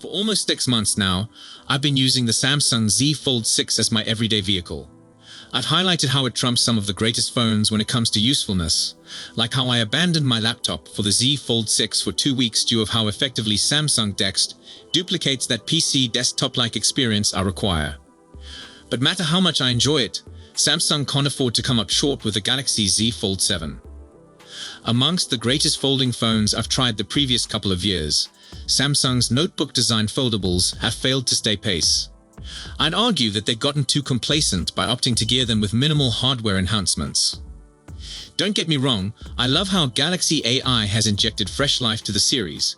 For almost 6 months now, I've been using the Samsung Z Fold 6 as my everyday vehicle. I've highlighted how it trumps some of the greatest phones when it comes to usefulness, like how I abandoned my laptop for the Z Fold 6 for 2 weeks due to how effectively Samsung DeX duplicates that PC desktop-like experience I require. But matter how much I enjoy it, Samsung can't afford to come up short with the Galaxy Z Fold 7. Amongst the greatest folding phones I've tried the previous couple of years, Samsung's notebook-designed foldables have failed to stay pace. I'd argue that they've gotten too complacent by opting to gear them with minimal hardware enhancements. Don't get me wrong, I love how Galaxy AI has injected fresh life to the series,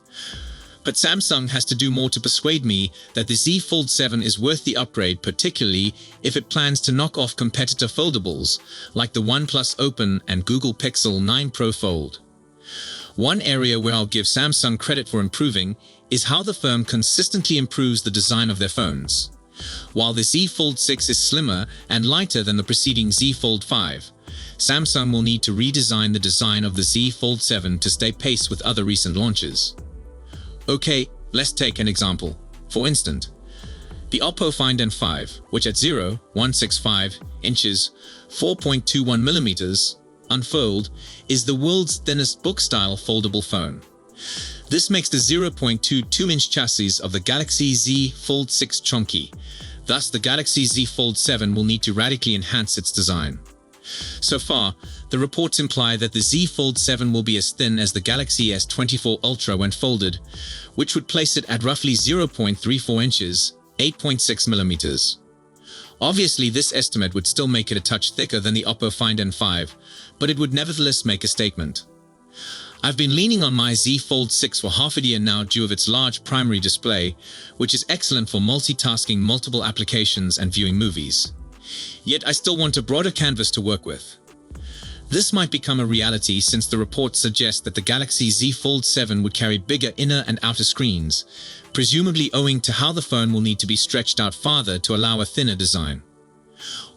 but Samsung has to do more to persuade me that the Z Fold 7 is worth the upgrade, particularly if it plans to knock off competitor foldables like the OnePlus Open and Google Pixel 9 Pro Fold. One area where I'll give Samsung credit for improving is how the firm consistently improves the design of their phones. While the Z Fold 6 is slimmer and lighter than the preceding Z Fold 5, Samsung will need to redesign the design of the Z Fold 7 to stay pace with other recent launches. Okay, let's take an example. For instance, the Oppo Find N5, which at 0.165 inches, 4.21 millimeters, unfold, is the world's thinnest book-style foldable phone. This makes the 0.22-inch chassis of the Galaxy Z Fold 6 chunky. Thus, the Galaxy Z Fold 7 will need to radically enhance its design. So far, the reports imply that the Z Fold 7 will be as thin as the Galaxy S24 Ultra when folded, which would place it at roughly 0.34 inches, 8.6 millimeters. Obviously, this estimate would still make it a touch thicker than the Oppo Find N5, but it would nevertheless make a statement. I've been leaning on my Z Fold 6 for half a year now due to its large primary display, which is excellent for multitasking multiple applications and viewing movies. Yet I still want a broader canvas to work with. This might become a reality since the reports suggest that the Galaxy Z Fold 7 would carry bigger inner and outer screens, presumably owing to how the phone will need to be stretched out farther to allow a thinner design.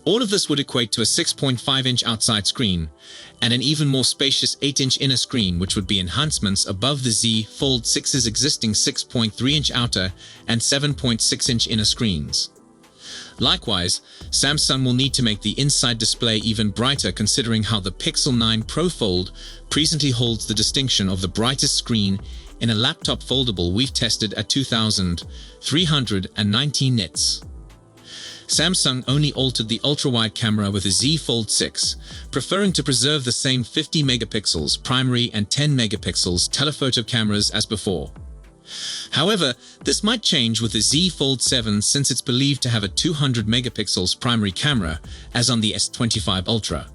All of this would equate to a 6.5-inch outside screen and an even more spacious 8-inch inner screen, which would be enhancements above the Z Fold 6's existing 6.3-inch outer and 7.6-inch inner screens. Likewise, Samsung will need to make the inside display even brighter, considering how the Pixel 9 Pro Fold presently holds the distinction of the brightest screen in a laptop foldable we've tested at 2,319 nits. Samsung only altered the ultra-wide camera with the Z Fold 6, preferring to preserve the same 50 megapixels primary and 10 megapixels telephoto cameras as before. However, this might change with the Z Fold 7 since it's believed to have a 200 megapixels primary camera, as on the S25 Ultra.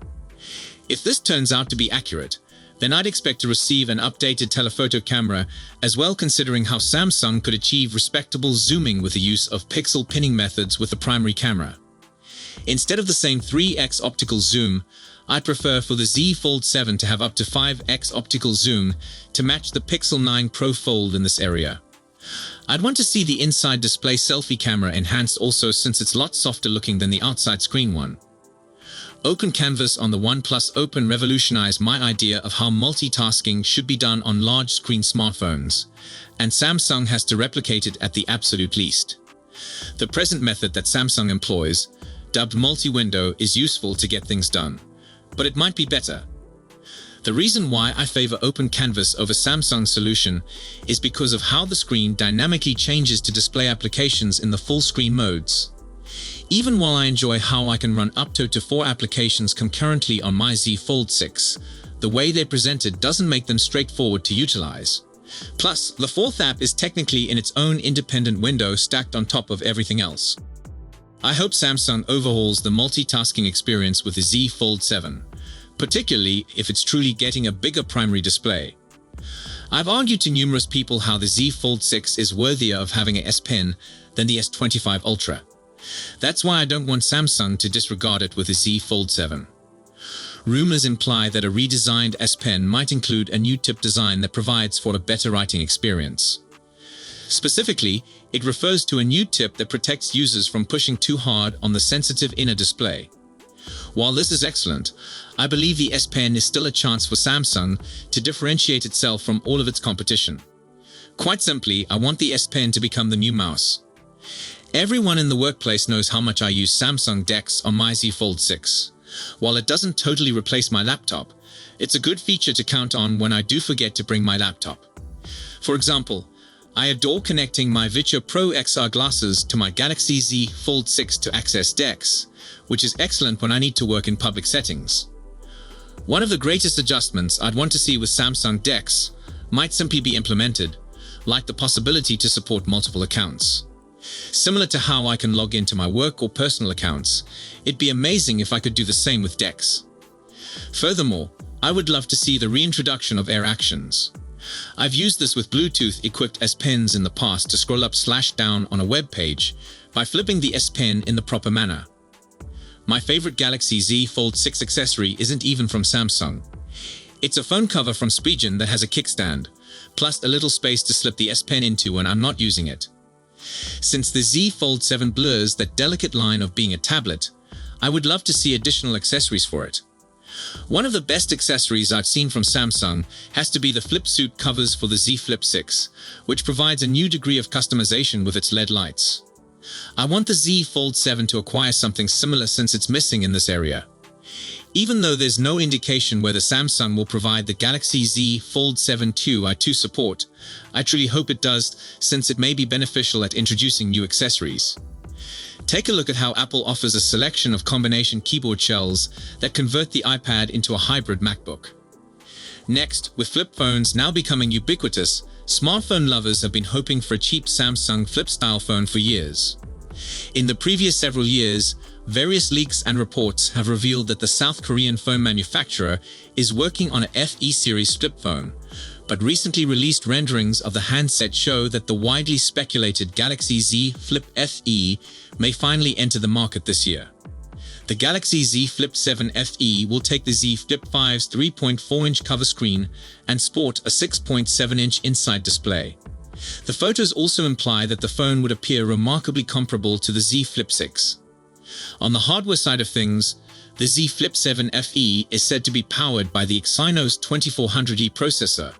If this turns out to be accurate, then I'd expect to receive an updated telephoto camera as well, considering how Samsung could achieve respectable zooming with the use of pixel pinning methods with the primary camera. Instead of the same 3x optical zoom, I'd prefer for the Z Fold 7 to have up to 5x optical zoom to match the Pixel 9 Pro Fold in this area. I'd want to see the inside display selfie camera enhanced also, since it's a lot softer looking than the outside screen one. Open Canvas on the OnePlus Open revolutionized my idea of how multitasking should be done on large screen smartphones, and Samsung has to replicate it at the absolute least. The present method that Samsung employs, dubbed multi-window, is useful to get things done, but it might be better. The reason why I favor Open Canvas over Samsung's solution is because of how the screen dynamically changes to display applications in the full screen modes. Even while I enjoy how I can run up to 4 applications concurrently on my Z Fold 6, the way they're presented doesn't make them straightforward to utilize. Plus, the 4th app is technically in its own independent window stacked on top of everything else. I hope Samsung overhauls the multitasking experience with the Z Fold 7, particularly if it's truly getting a bigger primary display. I've argued to numerous people how the Z Fold 6 is worthier of having a S Pen than the S25 Ultra. That's why I don't want Samsung to disregard it with the Z Fold 7. Rumors imply that a redesigned S Pen might include a new tip design that provides for a better writing experience. Specifically, it refers to a new tip that protects users from pushing too hard on the sensitive inner display. While this is excellent, I believe the S Pen is still a chance for Samsung to differentiate itself from all of its competition. Quite simply, I want the S Pen to become the new mouse. Everyone in the workplace knows how much I use Samsung DeX on my Z Fold 6. While it doesn't totally replace my laptop, it's a good feature to count on when I do forget to bring my laptop. For example, I adore connecting my Vicha Pro XR glasses to my Galaxy Z Fold 6 to access DeX, which is excellent when I need to work in public settings. One of the greatest adjustments I'd want to see with Samsung DeX might simply be implemented, like the possibility to support multiple accounts. Similar to how I can log into my work or personal accounts, it'd be amazing if I could do the same with DeX. Furthermore, I would love to see the reintroduction of Air Actions. I've used this with Bluetooth-equipped S Pens in the past to scroll up/down on a web page by flipping the S Pen in the proper manner. My favorite Galaxy Z Fold 6 accessory isn't even from Samsung. It's a phone cover from Spigen that has a kickstand, plus a little space to slip the S Pen into when I'm not using it. Since the Z Fold 7 blurs that delicate line of being a tablet, I would love to see additional accessories for it. One of the best accessories I've seen from Samsung has to be the flip suit covers for the Z Flip 6, which provides a new degree of customization with its LED lights. I want the Z Fold 7 to acquire something similar since it's missing in this area. Even though there's no indication whether Samsung will provide the Galaxy Z Fold 7 2i2 support, I truly hope it does, since it may be beneficial at introducing new accessories. Take a look at how Apple offers a selection of combination keyboard shells that convert the iPad into a hybrid MacBook. Next, with flip phones now becoming ubiquitous, smartphone lovers have been hoping for a cheap Samsung flip-style phone for years. In the previous several years, various leaks and reports have revealed that the South Korean phone manufacturer is working on a FE series flip phone, but recently released renderings of the handset show that the widely speculated Galaxy Z Flip FE may finally enter the market this year. The Galaxy Z Flip 7 FE will take the Z Flip 5's 3.4-inch cover screen and sport a 6.7-inch inside display. The photos also imply that the phone would appear remarkably comparable to the Z Flip 6. On the hardware side of things, the Z Flip 7 FE is said to be powered by the Exynos 2400E processor,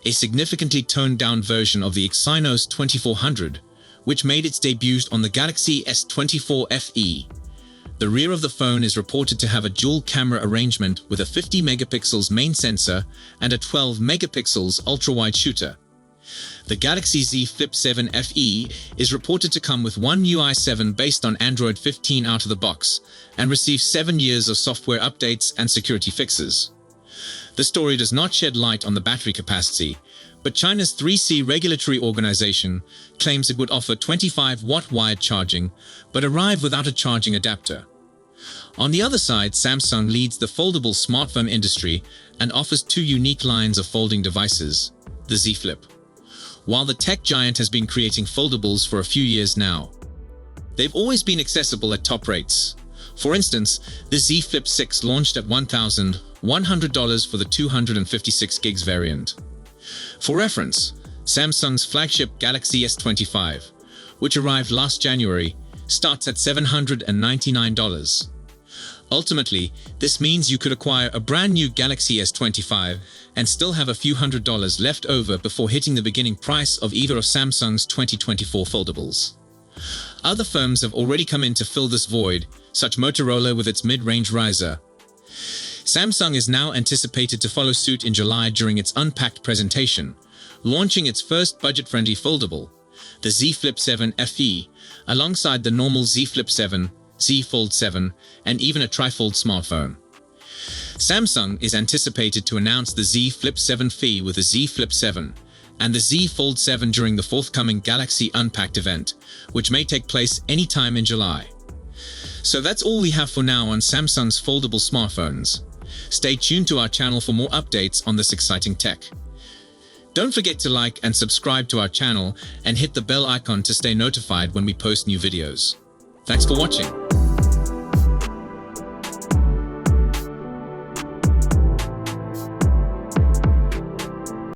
a significantly toned-down version of the Exynos 2400, which made its debut on the Galaxy S24 FE. The rear of the phone is reported to have a dual-camera arrangement with a 50-megapixels main sensor and a 12-megapixels ultra-wide shooter. The Galaxy Z Flip 7 FE is reported to come with One UI 7 based on Android 15 out of the box and receive 7 years of software updates and security fixes. The story does not shed light on the battery capacity, but China's 3C regulatory organization claims it would offer 25-watt wired charging, but arrive without a charging adapter. On the other side, Samsung leads the foldable smartphone industry and offers two unique lines of folding devices, the Z Flip. While the tech giant has been creating foldables for a few years now, they've always been accessible at top rates. For instance, the Z Flip 6 launched at $1,100 for the 256 gigs variant. For reference, Samsung's flagship Galaxy S25, which arrived last January, starts at $799. Ultimately, this means you could acquire a brand new Galaxy S25 and still have a few $100s left over before hitting the beginning price of either of Samsung's 2024 foldables. Other firms have already come in to fill this void, such Motorola with its mid-range Riser. Samsung is now anticipated to follow suit in July during its Unpacked presentation, launching its first budget-friendly foldable, the Z Flip 7 FE, alongside the normal Z Flip 7, Z Fold 7, and even a trifold smartphone. Samsung is anticipated to announce the Z Flip 7 FE with the Z Flip 7 and the Z Fold 7 during the forthcoming Galaxy Unpacked event, which may take place anytime in July. So that's all we have for now on Samsung's foldable smartphones. Stay tuned to our channel for more updates on this exciting tech. Don't forget to like and subscribe to our channel and hit the bell icon to stay notified when we post new videos. Thanks for watching.